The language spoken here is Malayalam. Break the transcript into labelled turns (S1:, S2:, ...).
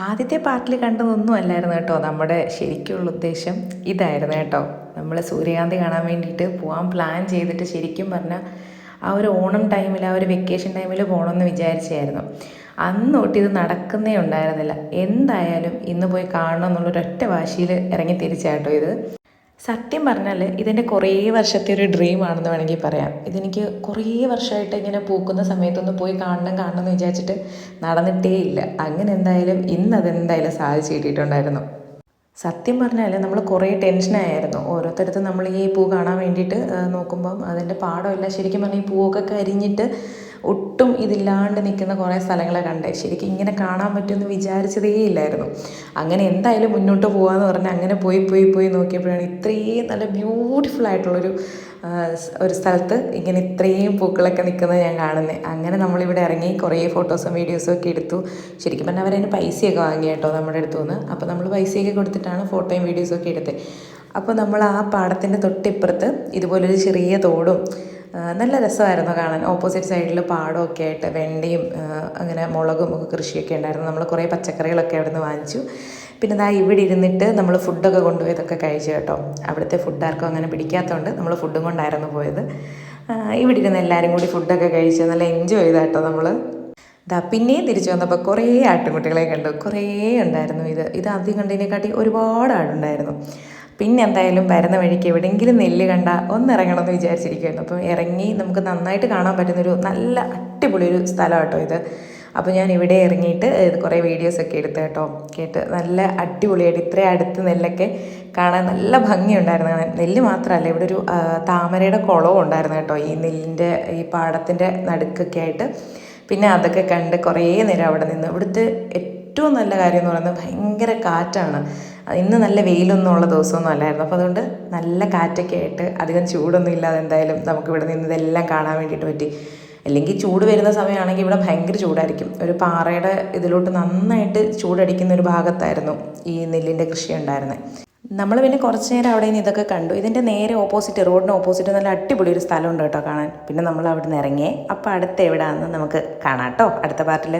S1: ആദ്യത്തെ പാർട്ടിൽ കണ്ടതൊന്നും അല്ലായിരുന്നു കേട്ടോ. നമ്മുടെ ശരിക്കുള്ള ഉദ്ദേശം ഇതായിരുന്നു കേട്ടോ. നമ്മൾ സൂര്യകാന്തി കാണാൻ വേണ്ടിയിട്ട് പോകാൻ പ്ലാൻ ചെയ്തിട്ട് ശരിക്കും പറഞ്ഞാൽ ആ ഒരു ഓണം ടൈമിൽ, ആ ഒരു വെക്കേഷൻ ടൈമിൽ പോകണമെന്ന് വിചാരിച്ചായിരുന്നു. അന്ന് തൊട്ട് ഇത് നടക്കുന്നേ ഉണ്ടായിരുന്നില്ല. എന്തായാലും ഇന്ന് പോയി കാണണം എന്നുള്ളൊരൊറ്റ വാശിയിൽ ഇറങ്ങി തിരിച്ചാട്ടോ ഇത്. സത്യം പറഞ്ഞാൽ ഇതെൻ്റെ കുറേ വർഷത്തെ ഒരു ഡ്രീമാണെന്ന് വേണമെങ്കിൽ പറയാം. ഇതെനിക്ക് കുറേ വർഷമായിട്ട് ഇങ്ങനെ പൂക്കുന്ന സമയത്തൊന്ന് പോയി കാണണം എന്ന് വിചാരിച്ചിട്ട് നടന്നിട്ടേ ഇല്ല. അങ്ങനെ എന്തായാലും ഇന്നതെന്തായാലും സാധിച്ചു കിട്ടിയിട്ടുണ്ടായിരുന്നു. സത്യം പറഞ്ഞാൽ നമ്മൾ കുറേ ടെൻഷനായിരുന്നു. ഓരോരുത്തരത്ത് നമ്മൾ ഈ പൂ കാണാൻ വേണ്ടിയിട്ട് നോക്കുമ്പം അതിൻ്റെ പാടമല്ല, ശരിക്കും പറഞ്ഞാൽ ഈ പൂവൊക്കെ കരിഞ്ഞിട്ട് ഒട്ടും ഇതില്ലാണ്ട് നിൽക്കുന്ന കുറേ സ്ഥലങ്ങളെ കണ്ടേ. ശരിക്കും ഇങ്ങനെ കാണാൻ പറ്റുമെന്ന് വിചാരിച്ചതേ ഇല്ലായിരുന്നു. അങ്ങനെ എന്തായാലും മുന്നോട്ട് പോകാമെന്ന് പറഞ്ഞ് അങ്ങനെ പോയി നോക്കിയപ്പോഴാണ് ഇത്രയും നല്ല ബ്യൂട്ടിഫുൾ ആയിട്ടുള്ളൊരു ഒരു സ്ഥലത്ത് ഇങ്ങനെ ഇത്രയും പൂക്കളൊക്കെ നിൽക്കുന്നത് ഞാൻ കാണുന്നത്. അങ്ങനെ നമ്മളിവിടെ ഇറങ്ങി കുറേ ഫോട്ടോസും വീഡിയോസും ഒക്കെ എടുത്തു. ശരിക്കും പറഞ്ഞാൽ അവരതിന് പൈസയൊക്കെ വാങ്ങി കേട്ടോ നമ്മുടെ അടുത്തു നിന്ന്. അപ്പോൾ നമ്മൾ പൈസയൊക്കെ കൊടുത്തിട്ടാണ് ഫോട്ടോയും വീഡിയോസും ഒക്കെ എടുത്തത്. അപ്പോൾ നമ്മൾ ആ പാടത്തിൻ്റെ തൊട്ടിപ്പുറത്ത് ഇതുപോലൊരു ചെറിയ തോടും, നല്ല രസമായിരുന്നു കാണാൻ. ഓപ്പോസിറ്റ് സൈഡിൽ പാടമൊക്കെ ആയിട്ട് വെണ്ടയും അങ്ങനെ മുളകും ഒക്കെ കൃഷിയൊക്കെ ഉണ്ടായിരുന്നു. നമ്മൾ കുറേ പച്ചക്കറികളൊക്കെ അവിടെ നിന്ന് വാങ്ങിച്ചു. പിന്നെ ദാ ഇവിടെ ഇരുന്നിട്ട് നമ്മൾ ഫുഡൊക്കെ കൊണ്ടുപോയതൊക്കെ കഴിച്ചു കേട്ടോ. അവിടുത്തെ ഫുഡ് ആർക്കും അങ്ങനെ പിടിക്കാത്തതുകൊണ്ട് നമ്മൾ ഫുഡും കൊണ്ടായിരുന്നു പോയത്. ഇവിടെ ഇരുന്ന് എല്ലാവരും കൂടി ഫുഡൊക്കെ കഴിച്ച് നല്ല എൻജോയ് ചെയ്താൽ കേട്ടോ നമ്മൾ. പിന്നെയും തിരിച്ചു വന്നപ്പോൾ കുറേ ആട്ടുംകുട്ടികളെ കണ്ടു. കുറേ ഉണ്ടായിരുന്നു. ഇത് ആദ്യം കണ്ടതിനെക്കാട്ടി ഒരുപാട് ആടുണ്ടായിരുന്നു. പിന്നെ എന്തായാലും വരുന്ന വഴിക്ക് എവിടെയെങ്കിലും നെല്ല് കണ്ട ഒന്നിറങ്ങണമെന്ന് വിചാരിച്ചിരിക്കുമായിരുന്നു. അപ്പോൾ ഇറങ്ങി നമുക്ക് നന്നായിട്ട് കാണാൻ പറ്റുന്നൊരു നല്ല അടിപൊളി ഒരു സ്ഥലം കേട്ടോ ഇത്. അപ്പോൾ ഞാൻ ഇവിടെ ഇറങ്ങിയിട്ട് കുറേ വീഡിയോസൊക്കെ എടുത്ത് കേട്ട് നല്ല അടിപൊളിയായിട്ട് ഇത്രയും അടുത്ത് നെല്ലൊക്കെ കാണാൻ നല്ല ഭംഗിയുണ്ടായിരുന്നു. നെല്ല് മാത്രമല്ല, ഇവിടെ ഒരു താമരയുടെ കുളവും ഉണ്ടായിരുന്നു കേട്ടോ, ഈ നെല്ലിൻ്റെ ഈ പാടത്തിൻ്റെ നടുക്കൊക്കെ ആയിട്ട്. പിന്നെ അതൊക്കെ കണ്ട് കുറേ നേരം അവിടെ നിന്ന്. ഇവിടുത്തെ ഏറ്റവും നല്ല കാര്യം എന്ന് പറയുന്നത് ഭയങ്കര കാറ്റാണ്. ഇന്ന് നല്ല വെയിലൊന്നും ഉള്ള ദിവസമൊന്നും അല്ലായിരുന്നു. അപ്പോൾ അതുകൊണ്ട് നല്ല കാറ്റൊക്കെ ആയിട്ട് അധികം ചൂടൊന്നും ഇല്ലാതെ എന്തായാലും നമുക്ക് ഇവിടെ നിന്ന് ഇതെല്ലാം കാണാൻ വേണ്ടിയിട്ട് പറ്റി. അല്ലെങ്കിൽ ചൂട് വരുന്ന സമയമാണെങ്കിൽ ഇവിടെ ഭയങ്കര ചൂടായിരിക്കും. ഒരു പാറയുടെ ഇതിലോട്ട് നന്നായിട്ട് ചൂടടിക്കുന്ന ഒരു ഭാഗത്തായിരുന്നു ഈ നെല്ലിൻ്റെ കൃഷി ഉണ്ടായിരുന്നത്. നമ്മൾ പിന്നെ കുറച്ച് നേരം അവിടെ നിന്ന് ഇതൊക്കെ കണ്ടു. ഇതിൻ്റെ നേരെ ഓപ്പോസിറ്റ്, റോഡിന് ഓപ്പോസിറ്റ് നല്ല അടിപൊളി ഒരു സ്ഥലമുണ്ട് കേട്ടോ കാണാൻ. പിന്നെ നമ്മൾ അവിടെ നിന്ന് ഇറങ്ങിയേ. അപ്പോൾ അടുത്ത എവിടെയാണെന്ന് നമുക്ക് കാണാം കേട്ടോ അടുത്ത പാർട്ടിൽ.